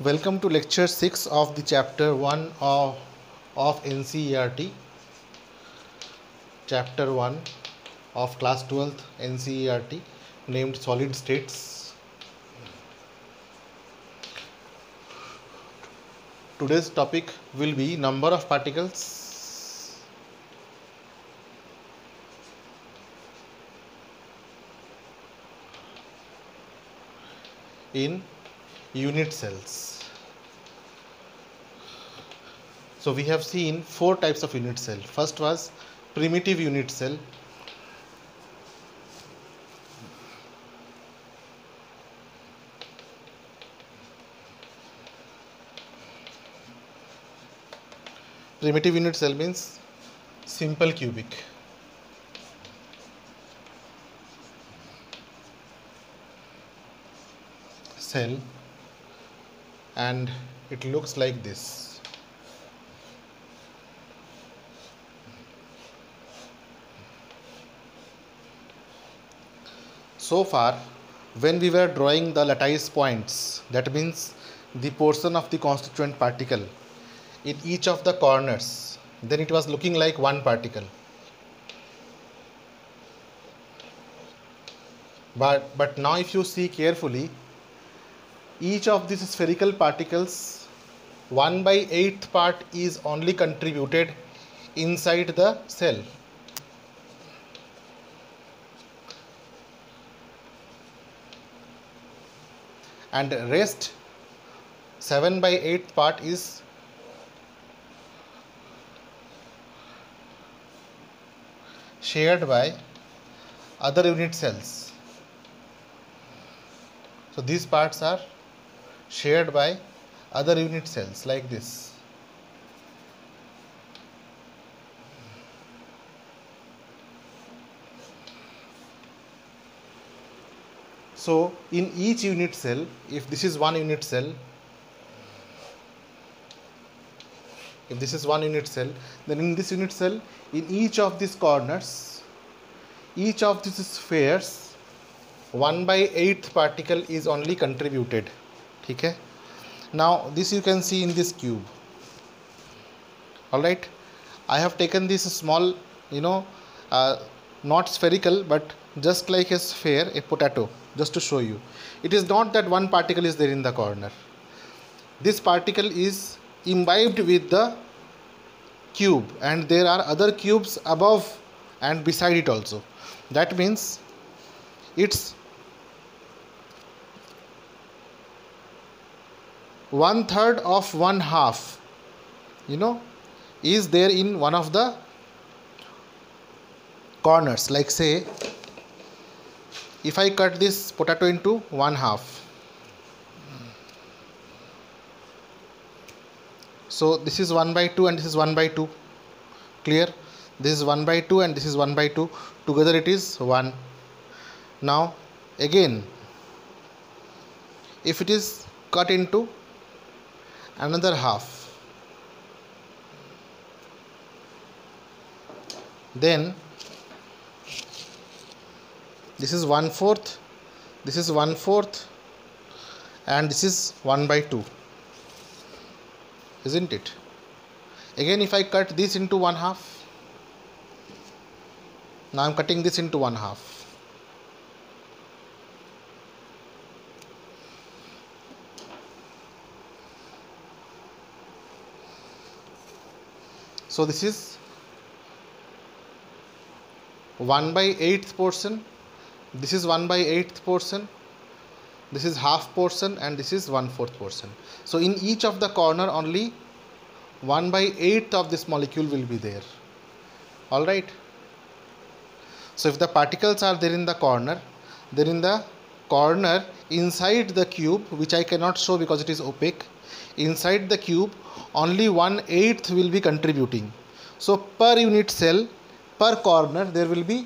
Welcome to lecture 6 of the chapter 1 of NCERT, chapter 1 of class 12th NCERT named solid states. Today's topic will be number of particles in unit cells. So we have seen 4 types of unit cell. First was primitive unit cell. Primitive unit cell means simple cubic. Cell, and it looks like this. So far, when we were drawing the lattice points, that means the portion of the constituent particle in each of the corners, then it was looking like one particle. But now if you see carefully, each of these spherical particles, 1/8 part is only contributed inside the cell. And rest 7/8 part is shared by other unit cells. So these parts are shared by other unit cells like this. So in each unit cell, if this is one unit cell, then in this unit cell, in each of these corners, each of these spheres, 1/8 particle is only contributed. Okay? Now this you can see in this cube. Alright, I have taken this small, not spherical but just like a sphere, a potato, just to show you. It is not that one particle is there in the corner. This particle is imbibed with the cube, and there are other cubes above and beside it also. That means it's 1/3 of 1/2, is there in one of the corners. Like say, if I cut this potato into 1/2, so this is 1/2 and this is 1/2. Clear? This is 1/2 and this is 1/2. Together it is 1. Now again, if it is cut into another half, then this is 1/4, this is 1/4, and this is 1/2, isn't it? Again, if I cut this into 1/2, now I am cutting this into 1/2. So this is 1/8 portion, this is 1/8 portion, this is half portion, and this is 1/4 portion. So in each of the corner only 1/8 of this molecule will be there. Alright. So if the particles are there in the corner, then in the corner inside the cube, which I cannot show because it is opaque, inside the cube only 1/8 will be contributing. So per unit cell, per corner, there will be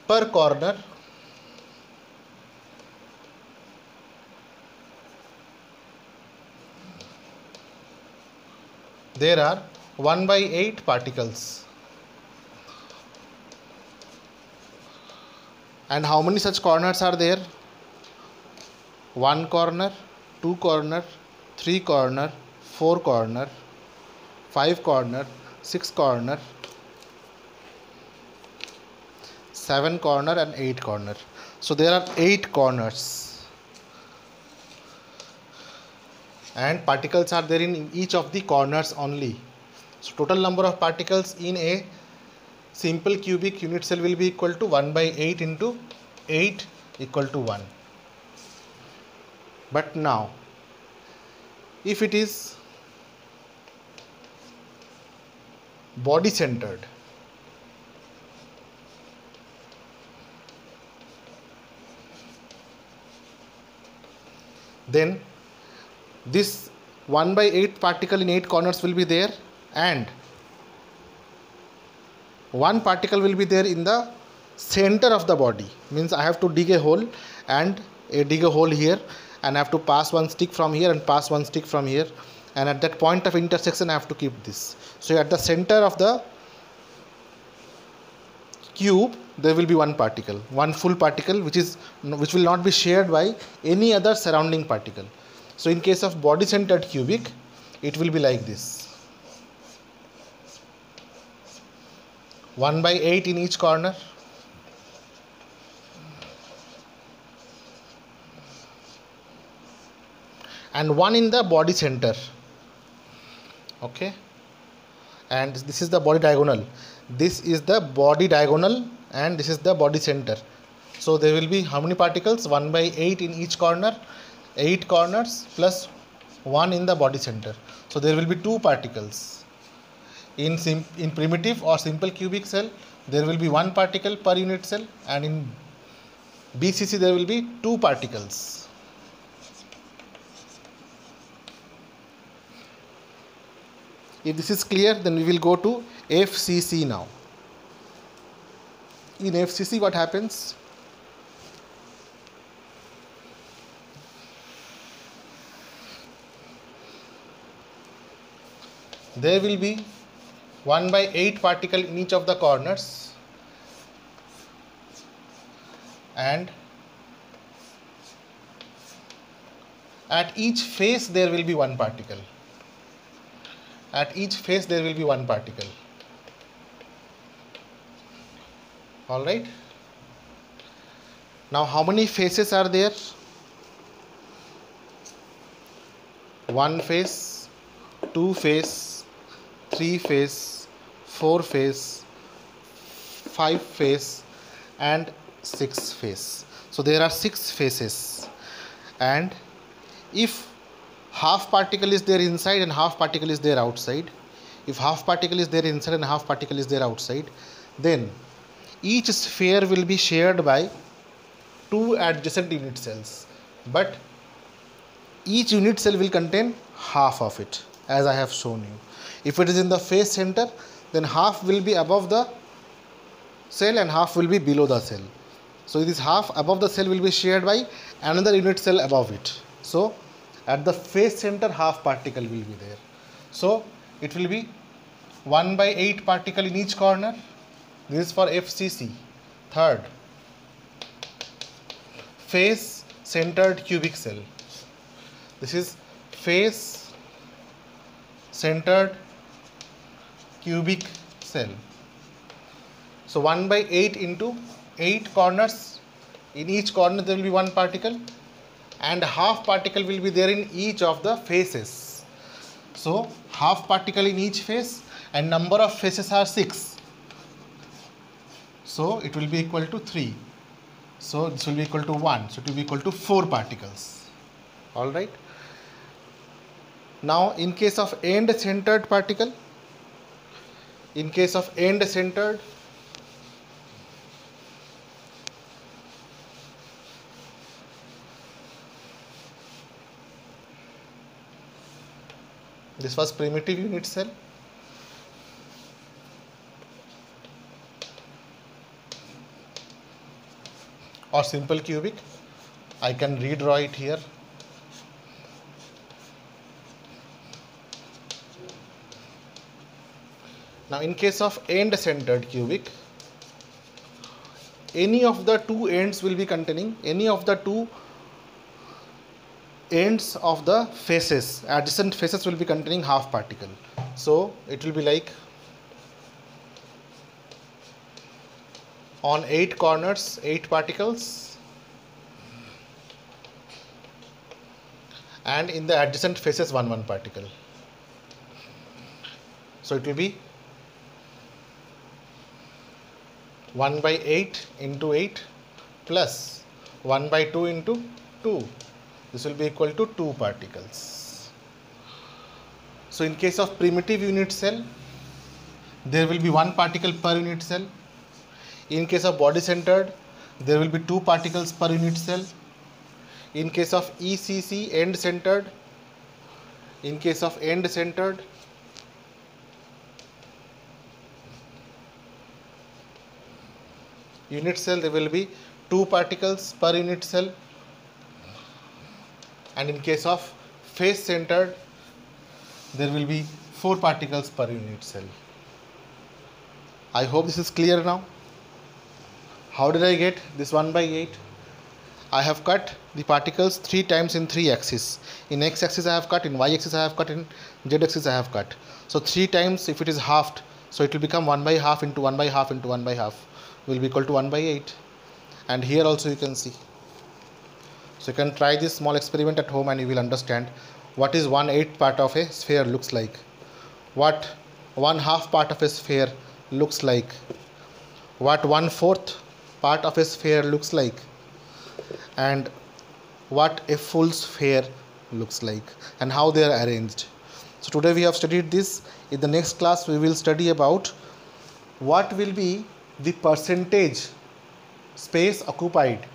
per corner there are 1/8 particles. And how many such corners are there? 1 corner, 2 corner, 3 corner, 4 corner, 5 corner, 6 corner, 7 corner and 8 corner. So there are 8 corners and particles are there in each of the corners only. So total number of particles in a simple cubic unit cell will be equal to 1 by 8 into 8 equal to 1. But now if it is body centered, then this 1 by 8 particle in 8 corners will be there, and one particle will be there in the center of the body. Means I have to dig a hole and dig a hole here, and I have to pass one stick from here and pass one stick from here, and at that point of intersection I have to keep this. So at the center of the cube there will be one particle, one full particle, which will not be shared by any other surrounding particle. So in case of body centered cubic, it will be like this: 1 by 8 in each corner, and 1 in the body center. Okay, and this is the body diagonal. This is the body diagonal and this is the body center. So there will be how many particles? 1 by 8 in each corner, 8 corners plus 1 in the body center. So there will be 2 particles. In primitive or simple cubic cell, there will be 1 particle per unit cell, and in BCC there will be 2 particles. If this is clear, then we will go to FCC now. In FCC, what happens? There will be 1 by 8 particle in each of the corners, and at each face there will be 1 particle. At each face there will be 1 particle. Alright. Now how many faces are there? 1 face, 2 face, 3 face, 4 face, 5 face and 6 face. So there are 6 faces, and if half particle is there inside and half particle is there outside, if half particle is there inside and half particle is there outside, then each sphere will be shared by 2 adjacent unit cells, but each unit cell will contain half of it, as I have shown you. If it is in the face center, then half will be above the cell and half will be below the cell. So this half above the cell will be shared by another unit cell above it. So at the face center, half particle will be there. So it will be 1 by 8 particle in each corner. This is for FCC. Third, face centered cubic cell. This is face centered cubic cell. So 1 by 8 into 8 corners. In each corner there will be 1 particle, and half particle will be there in each of the faces. So half particle in each face, and number of faces are 6. So it will be equal to 3. So this will be equal to 1. So it will be equal to 4 particles. Alright. Now in case of end centered particle, in case of end centered, this was primitive unit cell. Or simple cubic. I can redraw it here. Now in case of end centered cubic, any of the 2 ends will be containing, any of the 2 ends of the faces, adjacent faces will be containing half particle. So it will be like on 8 corners 8 particles, and in the adjacent faces 1 particle. So it will be 1 by 8 into 8 plus 1 by 2 into 2. This will be equal to 2 particles. So in case of primitive unit cell, there will be 1 particle per unit cell. In case of body centered, there will be 2 particles per unit cell. In case of ECC, end centered, unit cell, there will be 2 particles per unit cell, and in case of face centered, there will be 4 particles per unit cell. I hope this is clear now. How did I get this 1 by 8? I have cut the particles 3 times in 3 axes. In x axis I have cut, in y axis I have cut, in z axis I have cut. So 3 times, if it is halved, so it will become 1 by half into 1 by half into 1 by half will be equal to 1 by 8. And here also you can see. So you can try this small experiment at home and you will understand what is 1/8 part of a sphere looks like, what 1/2 part of a sphere looks like, what 1/4 part of a sphere looks like, and what a full sphere looks like, and how they are arranged. So today we have studied this. In the next class we will study about what will be the percentage space occupied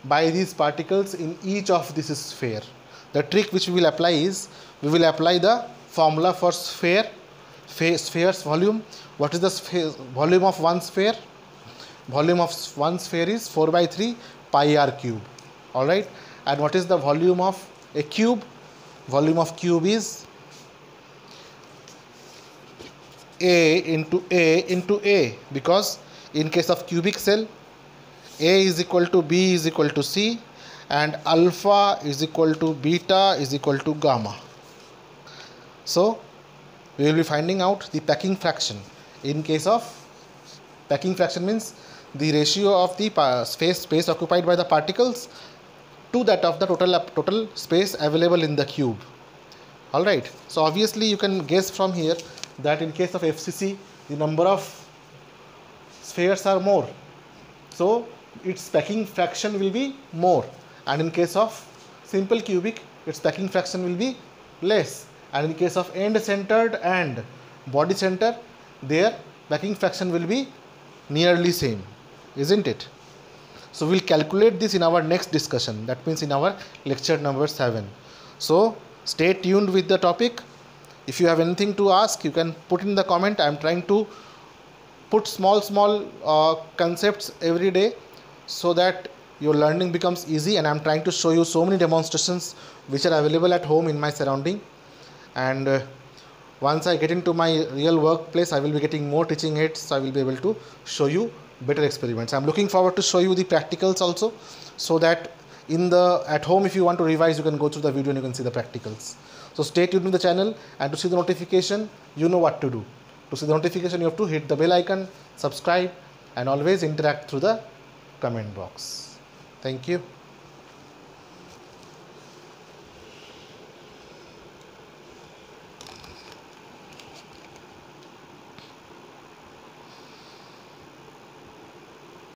by these particles in each of this sphere. The trick which we will apply is, we will apply the formula for sphere's volume. What is the volume of one sphere? Volume of one sphere is 4 by 3 pi r cube. Alright. And what is the volume of a cube? Volume of cube is A into A, because in case of cubic cell, A is equal to B is equal to C, and alpha is equal to beta is equal to gamma. So we will be finding out the packing fraction. In case of packing fraction, means the ratio of the space occupied by the particles to that of the total space available in the cube. Alright. So obviously you can guess from here that in case of FCC, the number of spheres are more, so its packing fraction will be more, and in case of simple cubic, its packing fraction will be less, and in case of end centered and body center, their packing fraction will be nearly same, isn't it? So we'll calculate this in our next discussion, that means in our lecture number 7. So stay tuned with the topic. If you have anything to ask, you can put in the comment. I am trying to put small concepts every day so that your learning becomes easy, and I am trying to show you so many demonstrations which are available at home in my surrounding. And once I get into my real workplace, I will be getting more teaching aids, so I will be able to show you better experiments. I am looking forward to show you the practicals also, so that at home, if you want to revise, you can go through the video and you can see the practicals. So stay tuned to the channel, and to see the notification, you know what to do. To see the notification, you have to hit the bell icon, subscribe, and always interact through the comment box. Thank you.